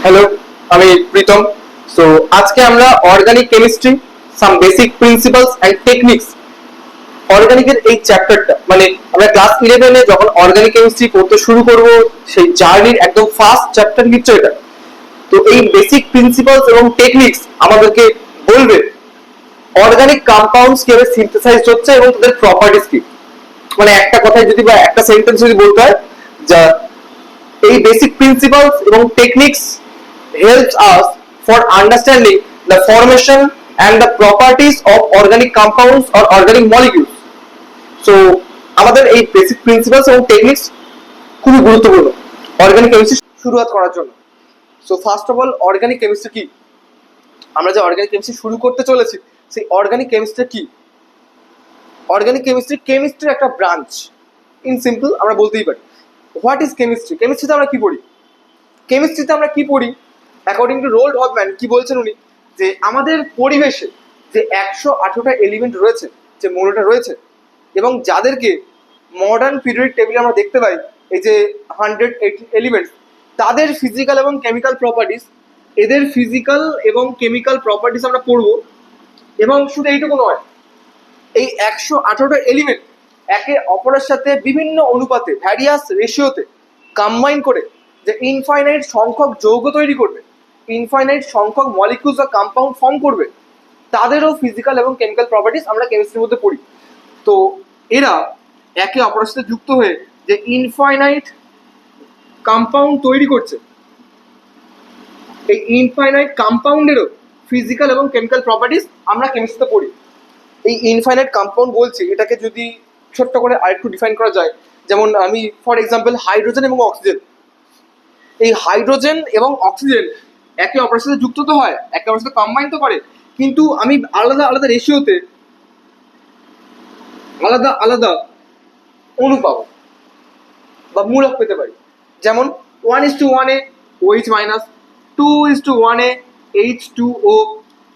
Hello, আমি Pritam. So আজকে আমরা organic chemistry some basic principles and techniques অর্গানিকের এই চ্যাপ্টারটা, মানে আমরা ক্লাস 11-এ যখন অর্গানিক কেমিস্ট্রি পড়তে শুরু করব, সেই জার্নির একদম ফার্স্ট চ্যাপ্টার হচ্ছে এটা। তো এই বেসিক প্রিন্সিপালস এবং টেকনিক্স আমাদেরকে বলবে অর্গানিক কম্পাউন্ডস কিভাবে সিনথেসাইজ হচ্ছে এবং তাদের প্রপার্টিস কি। মানে একটা কথায় যদি বা একটা সেন্টেন্স যদি বলতে হয়, যা এই বেসিক প্রিন্সিপালস এবং techniques helps us for understanding the formation and the properties of organic compounds or organic molecules. So আমাদের এই বেসিক প্রিন্সিপালস এবং টেকনিক্স খুবই গুরুত্বপূর্ণ অর্গানিক কেমিস্ট্রি শুরুয়াত করার জন্য। So first of all, organic chemistry কি? আমরা যে অর্গানিক কেমিস্ট্রি শুরু করতে চলেছি, সেই অর্গানিক কেমিস্ট্রি কি? অর্গানিক কেমিস্ট্রির একটা ব্রাঞ্চ। ইন সিম্পল আমরা বলতেই পারি, হোয়াট ইজ কেমিস্ট্রি? কেমিস্ট্রিতে আমরা কি পড়ি? অ্যাকর্ডিং টু রোল্ড হফম্যান কি বলছেন উনি, যে আমাদের পরিবেশে যে 118টা এলিমেন্ট রয়েছে, যে মৌলটা রয়েছে, এবং যাদেরকে মডার্ন পিরিয়ডিক টেবিলে আমরা দেখতে পাই, এই যে 180 এলিমেন্টস, তাদের ফিজিক্যাল এবং কেমিক্যাল প্রপার্টিস, এদের ফিজিক্যাল এবং কেমিক্যাল প্রপার্টিস আমরা পড়বো। এবং শুধু এইটুকু নয়, এই 118টা এলিমেন্ট একে অপরের সাথে বিভিন্ন অনুপাতে, ভ্যারিয়াস রেশিওতে কম্বাইন করে যে ইনফাইনাইট সংখ্যক যৌগ তৈরি করবে, ইনফাইনাইট সংখ্যক মলিকিউলস বা কম্পাউন্ড ফর্ম করবে, তাদেরও ফিজিক্যাল এবং কেমিক্যাল প্রপার্টিস আমরা কেমিস্ট্রির মধ্যে পড়ি। তো এরা একে অপরের সাথে যুক্ত হয়ে যে ইনফাইনাইট কম্পাউন্ড তৈরি করছে, এই ইনফাইনাইট কম্পাউন্ডেরও ফিজিক্যাল এবং কেমিক্যাল প্রপার্টিস আমরা কেমিস্ট্রিতে পড়ি। এই ইনফাইনাইট কম্পাউন্ড বলছি, এটাকে যদি ছোট্ট করে আরেকটু ডিফাইন করা যায়, যেমন আমি ফর এক্সাম্পল হাইড্রোজেন এবং অক্সিজেন, এই হাইড্রোজেন এবং অক্সিজেন একে অপরের সাথে যুক্ত তো হয়, একে অপরের সাথে কম্বাইন তো করে, কিন্তু আমি আলাদা আলাদা রেশিওতে আলাদা আলাদা অণু পাবো বা মূলক পেতে পারি। যেমন 1:1 OH minus, 2:1 H2O,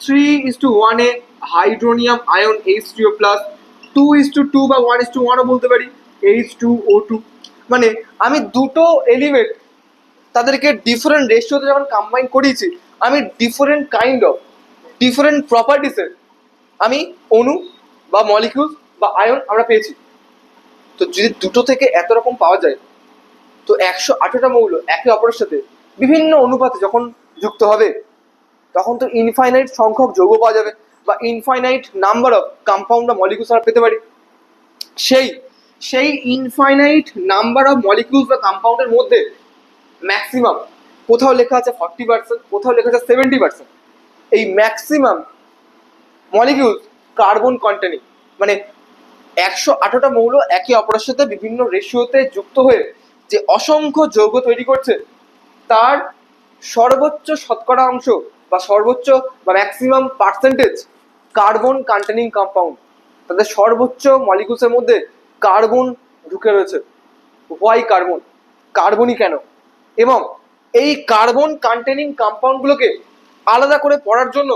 3:1 hydronium ion H3O plus, 2:2 বা 1:1ও বলতে পারি H2O2। মানে আমি দুটো এলিমেন্ট তাদেরকে ডিফারেন্ট রেশিওতে যখন কম্বাইন করিয়েছি, আমি ডিফারেন্ট প্রপার্টিসের আমি অণু বা মলিকিউলস বা আয়ন আমরা পেয়েছি। তো যদি দুটো থেকে এত রকম পাওয়া যায়, তো 118টা মৌল একে অপরের সাথে বিভিন্ন অনুপাতে যখন যুক্ত হবে, তখন তো ইনফাইনাইট সংখ্যক যৌগ পাওয়া যাবে, বা ইনফাইনাইট নাম্বার অফ কম্পাউন্ড বা মলিকিউলস আমরা পেতে পারি। সেই ইনফাইনাইট নাম্বার অফ মলিকিউলস বা কম্পাউন্ডের মধ্যে ম্যাক্সিমাম কোথাও লেখা আছে 40%, কোথাও লেখা আছে 70%। এই ম্যাক্সিমাম মলিকিউলস কার্বন কন্টেনিং, মানে 118টা মৌল একে অপরের সাথে বিভিন্ন রেশিওতে যুক্ত হয়ে যে অসংখ্য যৌগ তৈরি করছে, তার সর্বোচ্চ শতকরা অংশ বা সর্বোচ্চ বা maximum percentage carbon containing compound. তাদের সর্বোচ্চ মলিকিউলসের মধ্যে কার্বন ঢুকে রয়েছে। হোয়াই কার্বনই কেন? এবং এই কার্বন কন্টেনিং কম্পাউন্ডগুলোকে আলাদা করে পড়ার জন্য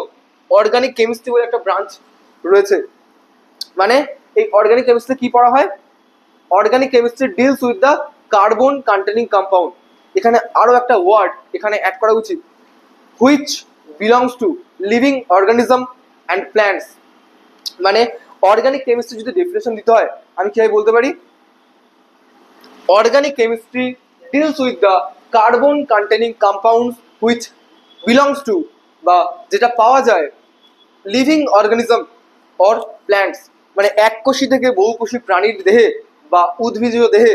অর্গানিক কেমিস্ট্রি বলে একটা ব্রাঞ্চ রয়েছে। মানে এই অর্গানিক কেমিস্ট্রি কি পড়া হয়? Organic chemistry deals with the carbon containing compound. এখানে আরো একটা ওয়ার্ড এখানে অ্যাড করা উচিত, which belongs to living organism and plants. মানে অর্গানিক কেমিস্ট্রি যদি ডেফিনেশন দিতে হয়, আমি কিভাবে বলতে পারি? Organic chemistry deals with the carbon containing compounds which belongs to, বা যেটা পাওয়া যায় লিভিং অর্গানিজম অর প্ল্যান্টস, মানে এককোষী থেকে বহুকোষী প্রাণীর দেহে বা উদ্ভিদীয় দেহে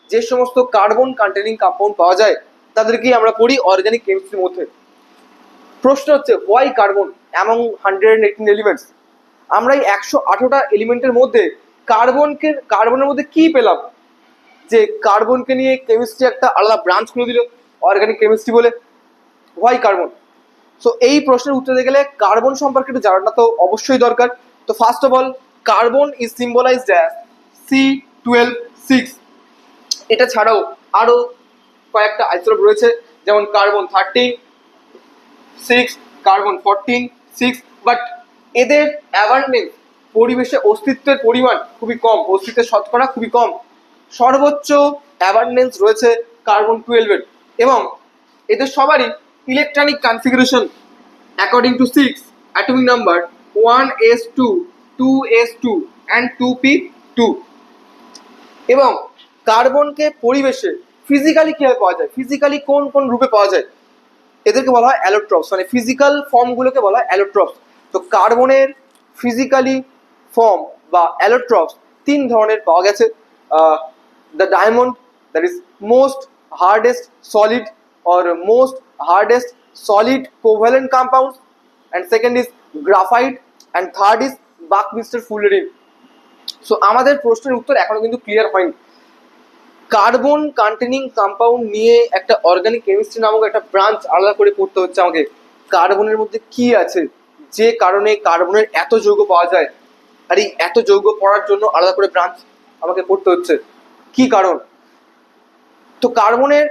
যে সমস্ত কার্বন কন্টেনিং কম্পাউন্ড পাওয়া যায়, তাদেরকেই আমরা পড়ি অর্গানিক কেমিস্ট্রির মধ্যে। প্রশ্ন হচ্ছে, হোয়াই কার্বন অ্যামং 118 এলিমেন্টস? আমরা এই 118টা এলিমেন্টের মধ্যে কার্বনের মধ্যে কি পেলাম যে কার্বনকে নিয়ে কেমিস্ট্রি একটা আলাদা ব্রাঞ্চ খুলে দিল অর্গানিক কেমিস্ট্রি বলে? Why carbon? সো এই প্রশ্নের উত্তর দিতে গেলে কার্বন সম্পর্কে একটু জানাটা তো অবশ্যই দরকার। তো first of all, carbon is symbolised as C12 6। এটা ছাড়াও আরো কয়েকটা আইসোটোপ রয়েছে, যেমন কার্বন 13 6, কার্বন 14 6, বাট এদের অ্যাবান্ডেন্স, পরিবেশে অস্তিত্বের পরিমাণ খুবই কম, অস্তিত্বের শতকরা খুবই কম। সর্বোচ্চ অ্যাবান্ডেন্স রয়েছে কার্বন 12-এর, এবং এদের সবারই electronic configuration according to 6 atomic number 1s2 2s2 and 2p2 এবং কার্বনকে পরিবেশে ফিজিক্যালি কিভাবে পাওয়া যায়, ফিজিক্যালি কোন কোন রূপে পাওয়া যায়, এদেরকে বলা হয় অ্যালোট্রপস, মানে ফিজিক্যাল ফর্মগুলোকে বলা হয় অ্যালোট্রপস। তো কার্বনের ফিজিক্যালি ফর্ম বা অ্যালোট্রপস তিন ধরনের পাওয়া গেছে। The diamond, that is most hardest solid or most hardest solid covalent compounds, and second is graphite, and third is Buckminster fullerene. So আমাদের প্রশ্নের উত্তর এখনো কিন্তু ক্লিয়ার হয়নি। কার্বন কন্টেনিং কম্পাউন্ড নিয়ে একটা অর্গানিক কেমিস্ট্রি নামক একটা ব্রাঞ্চ আলাদা করে পড়তে হচ্ছে আমাকে। কার্বনের মধ্যে কি আছে যে কারণে কার্বনের এত যৌগ পাওয়া যায়, আর এই এত যৌগ পড়ার জন্য আলাদা করে ব্রাঞ্চ আমাকে পড়তে হচ্ছে, কি কারণ? তো কার্বনের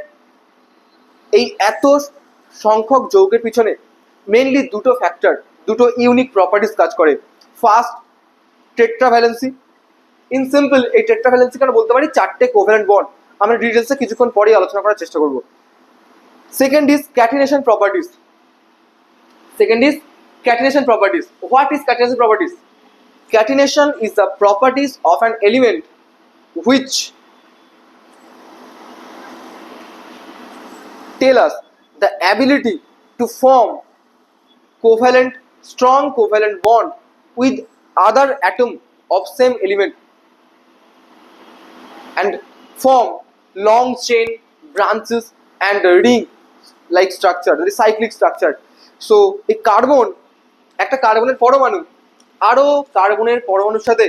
এই এত সংখ্যক যৌগের পিছনে মেইনলি দুটো ফ্যাক্টর, দুটো ইউনিক প্রপার্টিস কাজ করে। ফার্স্ট, টেট্রাভ্যালেন্সি। ইন সিম্পল এই টেট্রাভ্যালেন্সি কেন বলতে পারি, চারটে কোভ্যালেন্ট বন্ড। আমরা ডিটেলসে কিছুক্ষণ পরেই আলোচনা করার চেষ্টা করব। Second is catenation properties. Second is catenation properties. What is catenation properties? Catenation is the properties of an element which tell us the ability to form covalent, strong covalent bond with other atom of same element and form long chain branches and ring like structure, the cyclic structure. So a carbon, একটা কার্বনের পরমাণু আরো কার্বনের পরমাণুর সাথে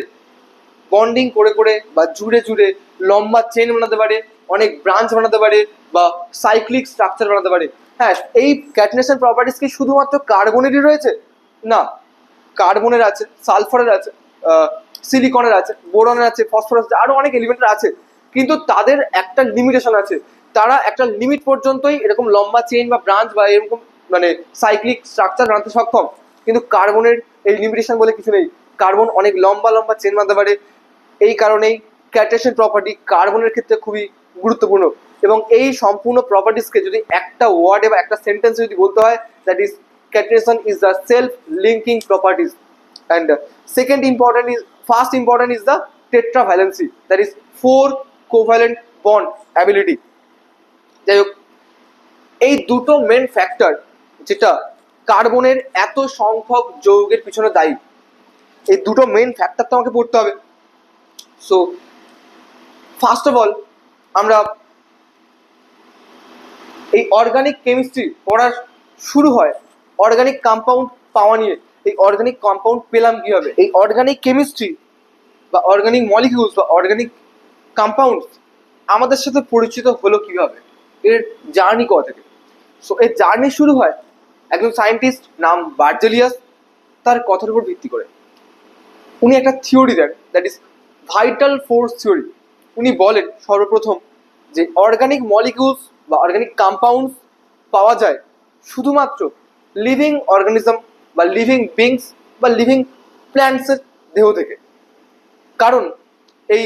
bonding করে করে বা জুড়ে জুড়ে লম্বা চেন বানাতে পারে, অনেক ব্রাঞ্চ বানাতে পারে বা সাইক্লিক স্ট্রাকচার বানাতে পারে। হ্যাঁ, এই ক্যাটিনেশন প্রপার্টিস কি শুধুমাত্র কার্বনেরই রয়েছে? না, কার্বনের আছে, সালফারের আছে, সিলিকনের আছে, বোরনের আছে, ফসফরাস আছে, আরো অনেক এলিমেন্টের আছে। কিন্তু তাদের একটা লিমিটেশন আছে, তারা একটা লিমিট পর্যন্তই এরকম লম্বা চেইন বা ব্রাঞ্চ বা এরকম মানে সাইক্লিক স্ট্রাকচার বানাতে সক্ষম। কিন্তু কার্বনের এই লিমিটেশন বলে কিছু নেই, কার্বন অনেক লম্বা লম্বা চেন বানাতে পারে। এই কারণেই ক্যাটিনেশন প্রপার্টি কার্বনের ক্ষেত্রে খুবই গুরুত্বপূর্ণ। এবং এই সম্পূর্ণ প্রপার্টিসকে যদি একটা ওয়ার্ডে বা একটা সেন্টেন্সে যদি বলতে হয়, that is catenation is the self-linking properties, and second important is, first important is the tetravalency, that is 4 covalent bond ability. যাই হোক, এই দুটো মেন ফ্যাক্টর যেটা কার্বনের এত সংখ্যক যৌগের পিছনে দায়ী, এই দুটো মেন ফ্যাক্টর তো আমাকে পড়তে হবে। সো ফার্স্ট অফ অল আমরা এই অর্গানিক কেমিস্ট্রি পড়া শুরু হয় অর্গানিক কম্পাউন্ড পাওয়া নিয়ে। এই অর্গানিক কম্পাউন্ড পেলাম কিভাবে, এই অর্গানিক কেমিস্ট্রি বা অর্গানিক মলিকিউলস বা অর্গানিক কম্পাউন্ডস আমাদের সাথে পরিচিত হলো কিভাবে, এর জার্নি কোথা থেকে? সো এর জার্নি শুরু হয় একজন সায়েন্টিস্ট নাম বার্জেলিয়াস, তার কথার উপর ভিত্তি করে। উনি একটা থিওরি দেন, that is vital force theory. উনি বলেন সর্বপ্রথম যে অর্গানিক মলিকিউলস বা অর্গানিক কম্পাউন্ডস পাওয়া যায় শুধুমাত্র লিভিং অর্গানিজম বা লিভিং বিংস বা লিভিং প্ল্যান্টসের দেহ থেকে। কারণ এই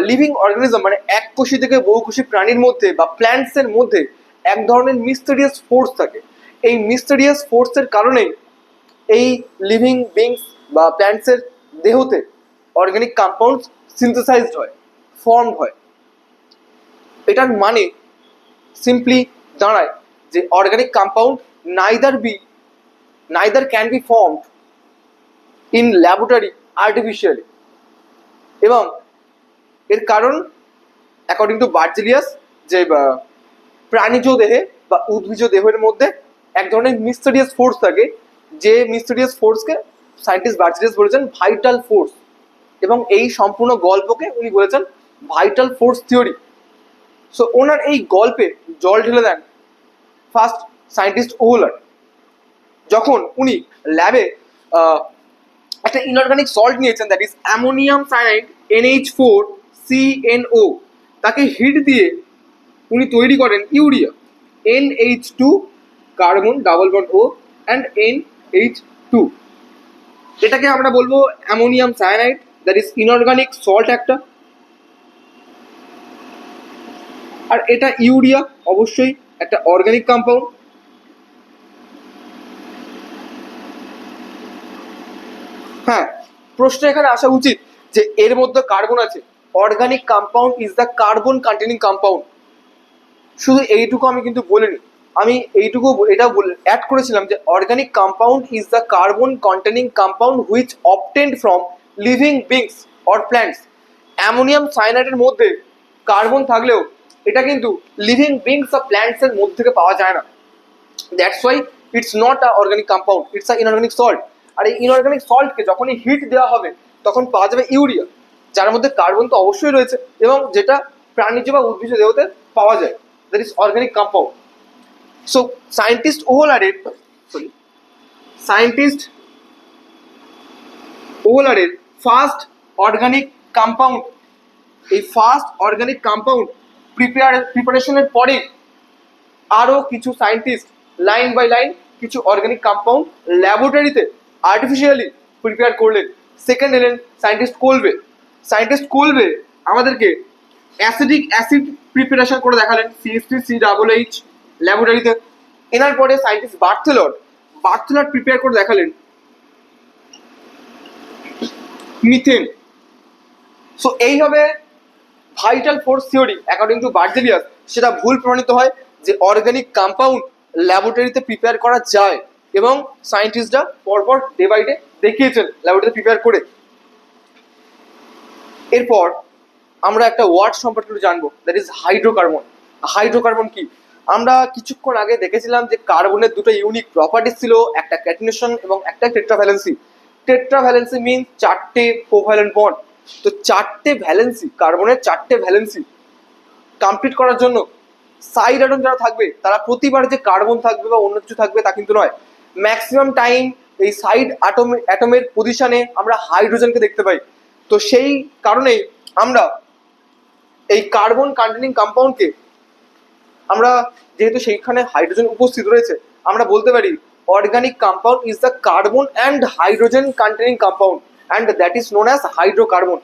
লিভিং অর্গানিজম মানে এককোষী থেকে বহুকোষী প্রাণীর মধ্যে বা প্ল্যান্টসের মধ্যে এক ধরনের মিস্টেরিয়াস ফোর্স থাকে। এই মিস্টেরিয়াস ফোর্সের কারণেই এই লিভিং বিংস বা প্ল্যান্টসের দেহতে অর্গানিক কম্পাউন্ডস সিনথেসাইজড হয়, ফর্মড হয়। এটার মানে সিম্পলি দাঁড়ায় যে organic compound neither can be formed in laboratory artificially, এবং এর কারণ অ্যাকর্ডিং টু বার্জেলিয়াস যে প্রাণীজ দেহে বা উদ্ভিজ দেহের মধ্যে এক ধরনের মিস্টেরিয়াস ফোর্স থাকে, যে মিস্টেরিয়াস ফোর্সকে সায়েন্টিস্ট বার্জেলিয়াস বলেছেন ভাইটাল ফোর্স, এবং এই সম্পূর্ণ গল্পকে উনি বলেছেন ভাইটাল ফোর্স থিওরি। সো ওনার এই গল্পে জল ঢেলে দেন ফার্স্ট সায়েন্টিস্ট ওহলার, যখন উনি ল্যাবে একটা ইনঅর্গানিক সল্ট নিয়েছেন, that is ammonium cyanide NH4CNO, তাকে হিট দিয়ে উনি তৈরি করেন urea NH2 carbon double bond O and NH2। এটাকে আমরা বলবো ammonium cyanide, that is inorganic salt একটা। আর এটা ইউরিয়া অবশ্যই একটা অর্গানিক কম্পাউন্ড। প্রশ্ন এখানে আসা উচিত যে এর মধ্যে কার্বন আছে, organic compound is the carbon containing compound. শুধু এইটুকু আমি কিন্তু বলিনি, আমি এইটুকু এটা অ্যাড করেছিলাম যে organic compound is the carbon containing compound which obtained from living beings or plants. Ammonium সায়ানাইডের মধ্যে কার্বন থাকলেও এটা কিন্তু লিভিং বিংস বা প্ল্যান্টস এর মধ্যে থেকে পাওয়া যায় না। That's why it's not a organic compound, it's a inorganic salt. আর এই ইনঅর্গানিক সল্টকে যখনই হিট দেওয়া হবে তখন পাওয়া যাবে ইউরিয়া, যার মধ্যে কার্বন তো অবশ্যই রয়েছে এবং যেটা প্রাণীজ বা উদ্ভিজ দেহতে পাওয়া যায়, that is organic compound. So scientist ওহলারের ফার্স্ট অর্গানিক কম্পাউন্ড, এই ফার্স্ট অর্গানিক কম্পাউন্ড প্রিপারেশনের পরে আরও কিছু সায়েন্টিস্ট লাইন বাই লাইন কিছু অর্গানিক কম্পাউন্ড ল্যাবরেটরিতে আর্টিফিশিয়ালি প্রিপেয়ার করলেন। সেকেন্ড এলেন সায়েন্টিস্ট কোলবে আমাদেরকে অ্যাসিডিক অ্যাসিড প্রিপারেশন করে দেখালেন CH3COOH ল্যাবরেটরিতে। এনার পরে সায়েন্টিস্ট বার্থেলট প্রিপেয়ার করে দেখালেন মিথেন। সো এইভাবে vital force theory according to Berzelius সেটা ভুল প্রমাণিত হয় যে অর্গানিক কম্পাউন্ড ল্যাবরেটরিতে প্রিপেয়ার করা যায়, এবং সায়েন্টিস্টরা পরপর ডে বাই ডে দেখিয়েছেন ল্যাবরেটরিতে প্রিপেয়ার করে। এরপর আমরা একটা ওয়ার্ড সম্পর্কে জানবো, দ্যাট ইজ হাইড্রোকার্বন। হাইড্রোকার্বন কি? আমরা কিছুক্ষণ আগে দেখেছিলাম যে কার্বনের দুটো ইউনিক প্রপার্টিস ছিল, একটা ক্যাটিনেশন এবং একটা টেট্রাভ্যালেন্সি। টেট্রাভ্যালেন্সি মিনস চারটে কোভ্যালেন্ট বন্ড। তো চারটে ভ্যালেন্সি, কার্বনের চারটে ভ্যালেন্সি কমপ্লিট করার জন্য সাইড অ্যাটম যারা থাকবে তারা প্রতিবার যে কার্বন থাকবে বা অন্য কিছু থাকবে তা কিন্তু নয়। ম্যাক্সিমাম টাইম এই সাইড অ্যাটমের পজিশনে আমরা হাইড্রোজেনকে দেখতে পাই। তো সেই কারণেই আমরা এই কার্বন কন্টেনিং কম্পাউন্ডকে আমরা, যেহেতু সেইখানে হাইড্রোজেন উপস্থিত রয়েছে, আমরা বলতে পারি organic compound is the carbon and hydrogen containing compound and that is known as hydrocarbon.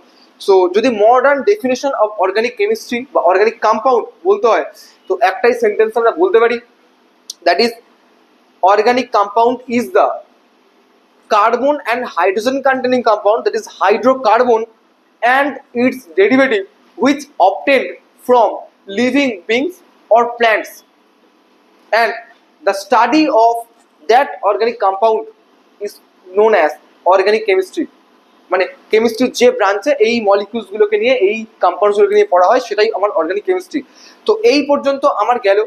So যদি modern definition of organic chemistry বা অর্গানিক কম্পাউন্ড বলতে হয় তো একটাই সেন্টেন্স আমরা বলতে পারি, that is organic compound is the carbon and hydrogen containing compound, that is hydrocarbon, and its derivative which obtained from living beings or plants, and the study of that organic compound is known as organic chemistry. মানে কেমিস্ট্রির যে ব্রাঞ্চে এই মলিকিউলসগুলোকে নিয়ে, এই কম্পাউন্ডসগুলোকে নিয়ে পড়া হয় সেটাই আমার অর্গানিক কেমিস্ট্রি। তো এই পর্যন্ত আমার গেল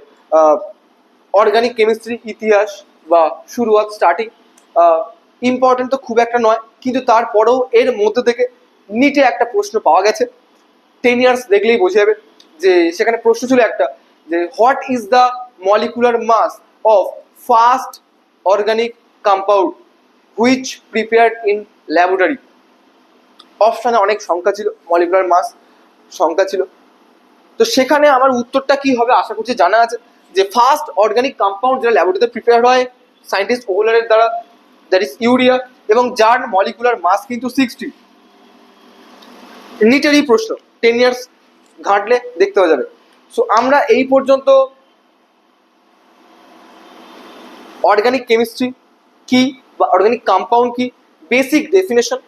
অর্গানিক কেমিস্ট্রি ইতিহাস বা শুরুয়াত, স্টার্টিং। ইম্পর্টেন্ট তো খুব একটা নয়, কিন্তু তারপরেও এর মধ্যে থেকে নিটে একটা প্রশ্ন পাওয়া গেছে। 10 ইয়ার্স দেখলেই বোঝা যাবে যে সেখানে প্রশ্ন ছিল একটা, যে what is the molecular mass of first organic compound which prepared in laboratory. অপশানে অনেক সংখ্যা ছিল, মলিকুলার মাস সংখ্যা ছিল। তো সেখানে আমার উত্তরটা কি হবে আশা করছি জানা আছে, যে ফার্স্ট অর্গানিক কম্পাউন্ড যেটা ল্যাবরেটরিতে প্রিপেয়ার হয় সায়েন্টিস্ট ওহলারের দ্বারা, দ্যাট ইজ ইউরিয়া, এবং যার মলিকুলার মাস কিন্তু 60। নিটেরই প্রশ্ন, 10 ইয়ার্স ঘাঁটলে দেখতে পাওয়া যাবে। সো আমরা এই পর্যন্ত অর্গানিক কেমিস্ট্রি কি বা অর্গানিক কম্পাউন্ড কি, বেসিক ডেফিনেশন,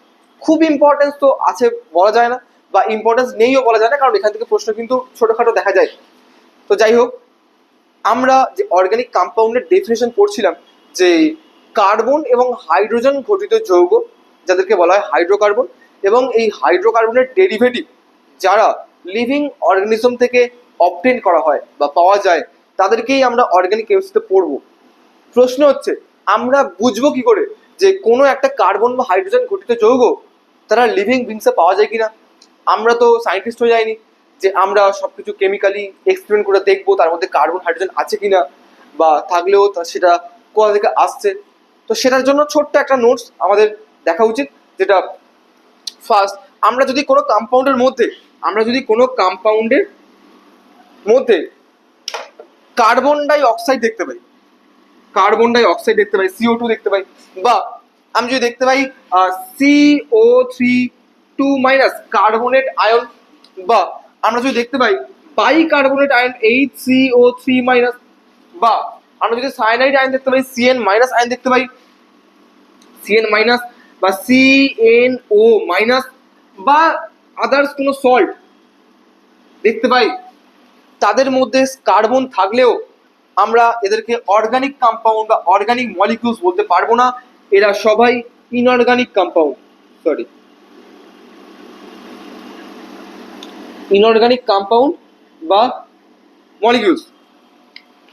খুব ইম্পর্টেন্স তো আছে বলা যায় না, বা ইম্পর্টেন্স নেইও বলা যায় না, কারণ এখান থেকে প্রশ্ন কিন্তু ছোটোখাটো দেখা যায়। তো যাই হোক, আমরা যে অর্গানিক কম্পাউন্ডের ডেফিনেশন পড়ছিলাম, যে কার্বন এবং হাইড্রোজেন ঘটিত যৌগ যাদেরকে বলা হয় হাইড্রোকার্বন, এবং এই হাইড্রোকার্বনের ডেরিভেটিভ যারা লিভিং অর্গানিজম থেকে অবটেন করা হয় বা পাওয়া যায় তাদেরকেই আমরা অর্গানিক কেমিস্ট্রিতে পড়বো। প্রশ্ন হচ্ছে আমরা বুঝবো কি করে যে কোনো একটা কার্বন বা হাইড্রোজেন ঘটিত যৌগ তারা লিভিং বিংসে পাওয়া যায় কিনা? আমরা তো সায়েন্টিস্ট হয়ে যাইনি যে আমরা সবকিছু কেমিক্যালি এক্সপেরিমেন্ট করে দেখবো তার মধ্যে কার্বন হাইড্রোজেন আছে কিনা, বা থাকলেও সেটা কোথা থেকে আসছে। তো সেটার জন্য ছোট্ট একটা নোটস আমাদের দেখা উচিত, যেটা ফার্স্ট, আমরা যদি কোনো কম্পাউন্ডের মধ্যে কার্বন ডাই অক্সাইড দেখতে পাই, CO2 দেখতে পাই, বা আমি যদি দেখতে পাই CO3 কার্বনেট আয়ন, বা আমরা যদি দেখতে পাই বাইকার্বনেট আয়ন HCO3, বা আমরা যদি সায়ানাইড আয়ন দেখতে পাই CN- আয়ন দেখতে পাই, CN- বা CnO মাইনাস বা আদার্স কোনো সল্ট দেখতে পাই, তাদের মধ্যে কার্বন থাকলেও আমরা এদেরকে অর্গানিক কম্পাউন্ড বা অর্গানিক মলিকিউলস বলতে পারবো না, এরা সবাই inorganic compound, sorry inorganic compound বা মলিকিউলস।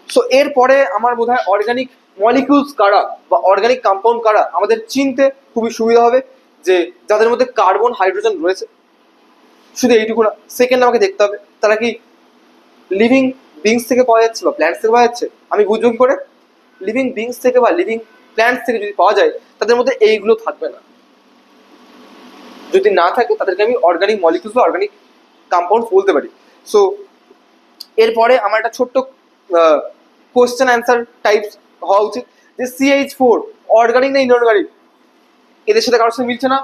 সো এরপরে আমার বোধ হয় অর্গানিক মলিকিউলস কারা বা অর্গানিক কম্পাউন্ড কারা আমাদের চিনতে খুবই সুবিধা হবে, যে যাদের মধ্যে কার্বন হাইড্রোজেন রয়েছে। শুধু এইটুকু না, সেকেন্ড আমাকে দেখতে হবে তারা কি লিভিং বিংস থেকে পাওয়া যাচ্ছে বা প্ল্যান্টস থেকে পাওয়া যাচ্ছে। আমি বুঝবো কি করে? লিভিং বিংস থেকে বা লিভিং প্ল্যান্টস থেকে যদি পাওয়া যায়, তাদের মধ্যে এইগুলো থাকবে না। যদি না থাকে তাদেরকে আমি অর্গানিক মলিকিউলস বা অর্গানিক কম্পাউন্ডস বলতে পারি। সো এরপরে আমার একটা ছোট্ট কোশ্চেন অ্যান্সার টাইপস হওয়া উচিত, যে CH4 অর্গানিক না ইনঅর্গানিক? এদের সাথে কারোর সাথে মিলছে না,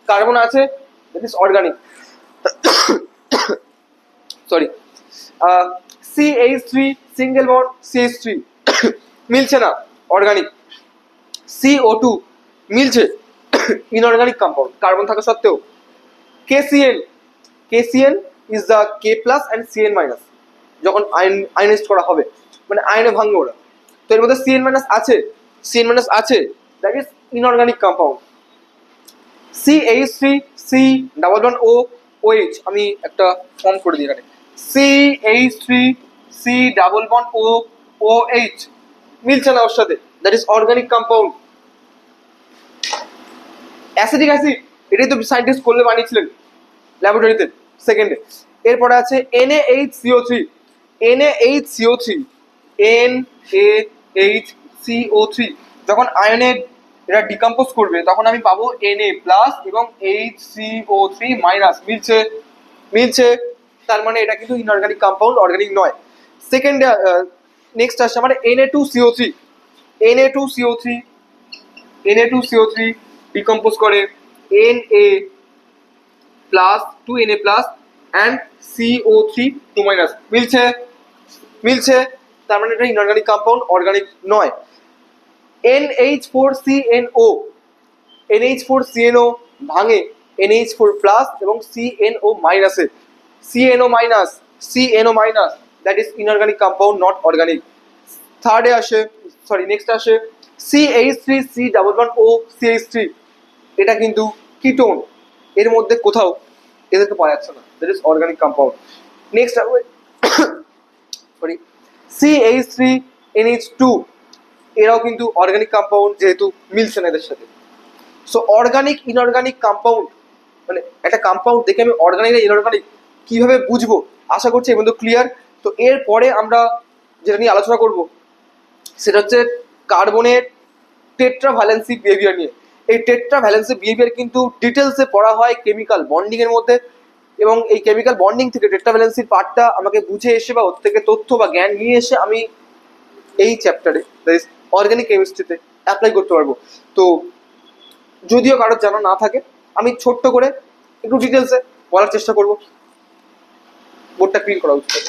কার্বন আছে, that is organic. Sorry, CH3 single bond CH3 মিলছে না, অর্গানিক। CO2 মিলছে, ইনঅর্গানিক কম্পাউন্ড কার্বন থাকা সত্ত্বেও। KCl is the K plus and Cn minus, যখন আয়নাইজড করা হবে, মানে আয়নে ভাঙবে ওরা, তো এর মধ্যে Cn মাইনাস আছে, that is inorganic compound. CH3 C double bond O OH, আমি একটা ফর্ম করে দিই এখানে, CH3 C double bond O OH মিলছে না ওর সাথে, that is organic compound. Acetic acid, এটাই তো সায়েন্টিস্ট করলে বানিয়েছিলেন ল্যাবরেটরিতে সেকেন্ডে। এরপরে আছে NaHCO3, NaHCO3 যখন আয়নে এরা ডিকম্পোজ করবে তখন আমি পাবো Na প্লাস এবং HCO3 মাইনাস, মিলছে, তার মানে এটা কিন্তু ইনঅর্গানিক কম্পাউন্ড, অর্গানিক নয়। সেকেন্ডে নেক্সট আসছে আমার Na2CO3 ডিকম্পোজ করে Na plus 2Na plus and CO3 2 minus, মিলছে, তার মানে এটা ইনঅর্গানিক কম্পাউন্ড, অর্গানিক নয়। NH4CNO ভাঙে NH4 প্লাস এবং CNO মাইনাসে, CNO minus, that is inorganic compound, not organic. থার্ডে আসে, সরি নেক্সট আসে CH3C double bond O CH3, এটা কিন্তু কিটোন, এর মধ্যে কোথাও এদেরকে পাওয়া যাচ্ছে না, that is organic compound. Next sorry CH3NH2, এরাও কিন্তু অর্গানিক কম্পাউন্ড, যেহেতু মিলছে না এদের সাথে। সো অর্গানিক ইনঅর্গানিক কম্পাউন্ড, মানে একটা কম্পাউন্ড দেখে আমি অর্গানিক না ইনঅর্গানিক কিভাবে বুঝবো, আশা করছি এই বন্ধু ক্লিয়ার। তো এরপরে আমরা যেটা নিয়ে আলোচনা করব সেটা হচ্ছে কার্বনের টেট্রাভ্যালেন্সি বিহেভিয়ার নিয়ে। এই টেট্রাভ্যালেন্সি বিহেভিয়ার কিন্তু ডিটেলসে পড়া হয় কেমিক্যাল বন্ডিং এর মধ্যে, এবং এই কেমিক্যাল বন্ডিং থেকে টেট্রাভ্যালেন্সির পার্টটা আমাকে বুঝে এসে বা ওর থেকে তথ্য বা জ্ঞান নিয়ে এসে আমি এই চ্যাপ্টারে অর্গানিক কেমিস্ট্রিতে অ্যাপ্লাই করতে পারবো। তো যদিও কারোর জানা না থাকে, আমি ছোট্ট করে একটু ডিটেলসে বলার চেষ্টা করবো। বোর্ডটা ক্লিন করা উচিত।